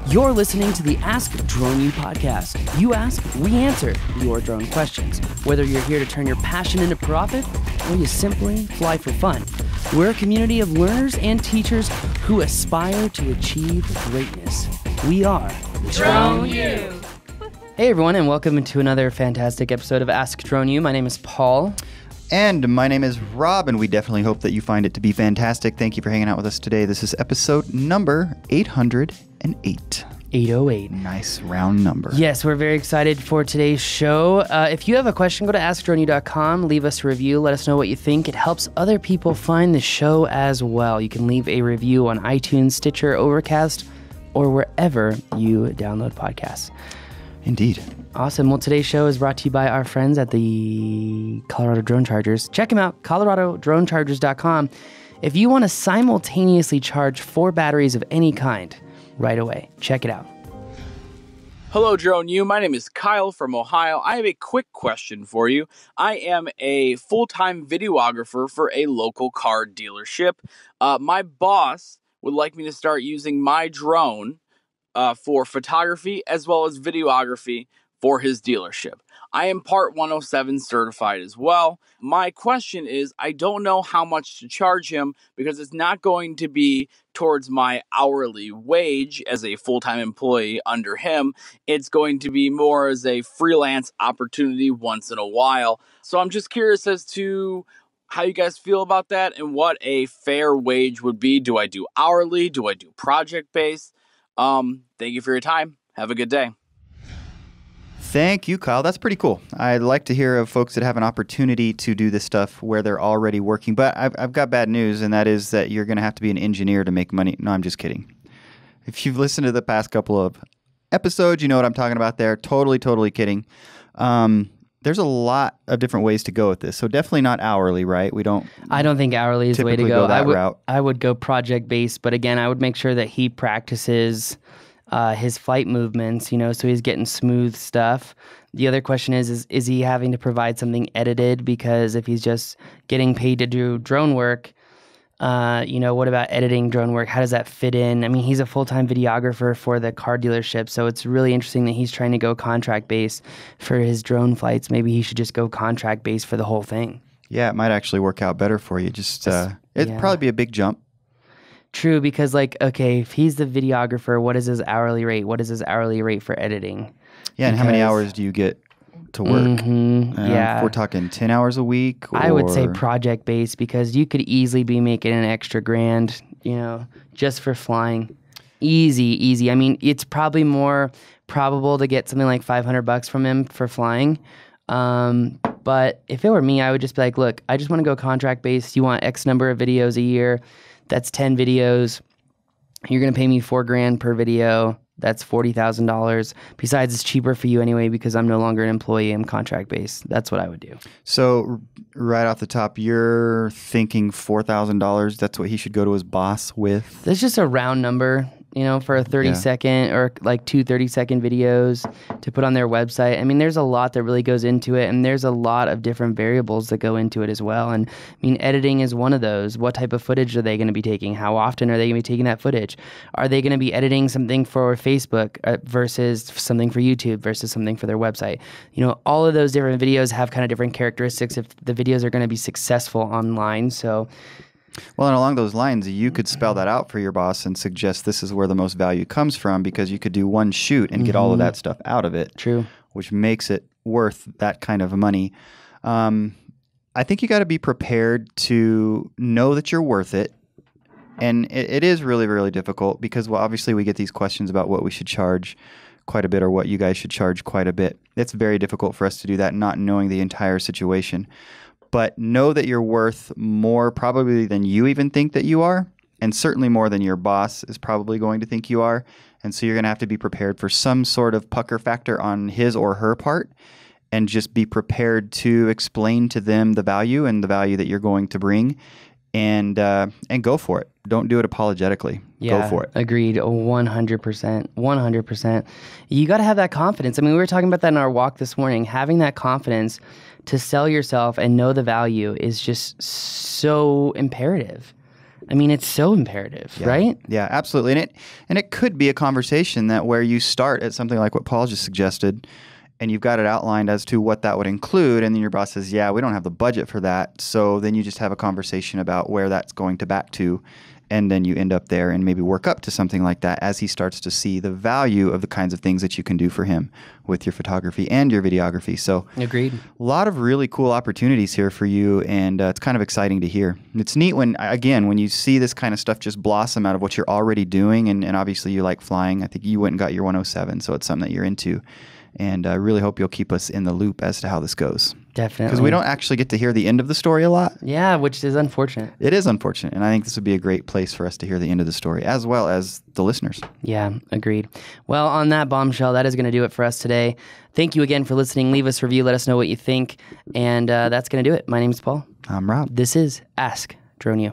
You're listening to the Ask Drone U podcast. You ask, we answer your drone questions. Whether you're here to turn your passion into profit or you simply fly for fun, we're a community of learners and teachers who aspire to achieve greatness. We are Drone U. Hey everyone, and welcome to another fantastic episode of Ask Drone U. My name is Paul. And my name is Rob, and we definitely hope that you find it to be fantastic. Thank you for hanging out with us today. This is episode number 808. 808. Nice round number. Yes, we're very excited for today's show. If you have a question, go to AskDroneU.com, leave us a review, let us know what you think. It helps other people find the show as well. You can leave a review on iTunes, Stitcher, Overcast, or wherever you download podcasts. Indeed. Awesome. Well, today's show is brought to you by our friends at the Colorado Drone Chargers. Check them out, coloradodronechargers.com. If you want to simultaneously charge 4 batteries of any kind right away, check it out. Hello, Drone U. My name is Kyle from Ohio. I have a quick question for you. I am a full-time videographer for a local car dealership. My boss would like me to start using my drone for photography as well as videography for his dealership. I am Part 107 certified as well. My question is, I don't know how much to charge him because it's not going to be towards my hourly wage as a full-time employee under him. It's going to be more as a freelance opportunity once in a while. So I'm just curious as to how you guys feel about that and what a fair wage would be. Do I do hourly? Do I do project-based? Thank you for your time. Have a good day. Thank you, Kyle. That's pretty cool. I like to hear of folks that have an opportunity to do this stuff where they're already working. But I've got bad news, and that is that you're going to have to be an engineer to make money. No, I'm just kidding. If you've listened to the past couple of episodes, you know what I'm talking about there. Totally kidding. There's a lot of different ways to go with this. So definitely not hourly, right? I don't think hourly is the way to go that route. I would go project-based, but again, I would make sure that he practices his flight movements, so he's getting smooth stuff. The other question is he having to provide something edited? Because if he's just getting paid to do drone work, what about editing drone work? How does that fit in? I mean, he's a full-time videographer for the car dealership, so it's really interesting that he's trying to go contract-based for his drone flights. Maybe he should just go contract-based for the whole thing. Yeah, it might actually work out better for you. It'd probably be a big jump. True, because if he's the videographer, what is his hourly rate? What is his hourly rate for editing? Yeah, and how many hours do you get to work? Yeah. If we're talking 10 hours a week? I would say project-based, because you could easily be making an extra $1,000, just for flying. Easy. I mean, it's probably more probable to get something like $500 from him for flying. But if it were me, I would just be like, look, I just want to go contract-based. You want X number of videos a year. That's 10 videos. You're going to pay me $4,000 per video. That's $40,000. Besides, it's cheaper for you anyway because I'm no longer an employee. I'm contract-based. That's what I would do. So right off the top, you're thinking $4,000. That's what he should go to his boss with? That's just a round number, for a 30-second or like 2 30-second videos to put on their website. I mean, there's a lot that really goes into it, and there's a lot of different variables that go into it as well. And I mean, editing is one of those. What type of footage are they going to be taking? How often are they going to be taking that footage? Are they going to be editing something for Facebook versus something for YouTube versus something for their website? All of those different videos have kind of different characteristics if the videos are going to be successful online. So... Well, and along those lines, you could spell that out for your boss and suggest this is where the most value comes from, because you could do one shoot and get all of that stuff out of it. True. Which makes it worth that kind of money. I think you got to be prepared to know that you're worth it. And it is really, really difficult because, obviously we get these questions about what we should charge quite a bit or what you guys should charge quite a bit. It's very difficult for us to do that, not knowing the entire situation. But know that you're worth more probably than you even think that you are, and certainly more than your boss is probably going to think you are. And so you're going to have to be prepared for some sort of pucker factor on his or her part, and just be prepared to explain to them the value and the value that you're going to bring, and go for it. Don't do it apologetically. Yeah, go for it. Agreed. 100%. 100%. You got to have that confidence. I mean, we were talking about that in our walk this morning. Having that confidence to sell yourself and know the value is just so imperative. I mean, it's so imperative, right? Yeah, absolutely. And it could be a conversation that where you start at something like what Paul just suggested, and you've got it outlined as to what that would include, and then your boss says, yeah, we don't have the budget for that. So then you just have a conversation about where that's going to back to, and then you end up there and maybe work up to something like that as he starts to see the value of the kinds of things that you can do for him with your photography and your videography. So Agreed. a lot of really cool opportunities here for you, and it's kind of exciting to hear. It's neat when you see this kind of stuff just blossom out of what you're already doing, and obviously you like flying. I think you went and got your 107, so it's something that you're into. And I really hope you'll keep us in the loop as to how this goes. Definitely. Because we don't actually get to hear the end of the story a lot. Yeah, which is unfortunate. It is unfortunate. And I think this would be a great place for us to hear the end of the story, as well as the listeners. Yeah, agreed. Well, on that bombshell, that is going to do it for us today. Thank you again for listening. Leave us a review. Let us know what you think. And that's going to do it. My name is Paul. I'm Rob. This is Ask Drone U.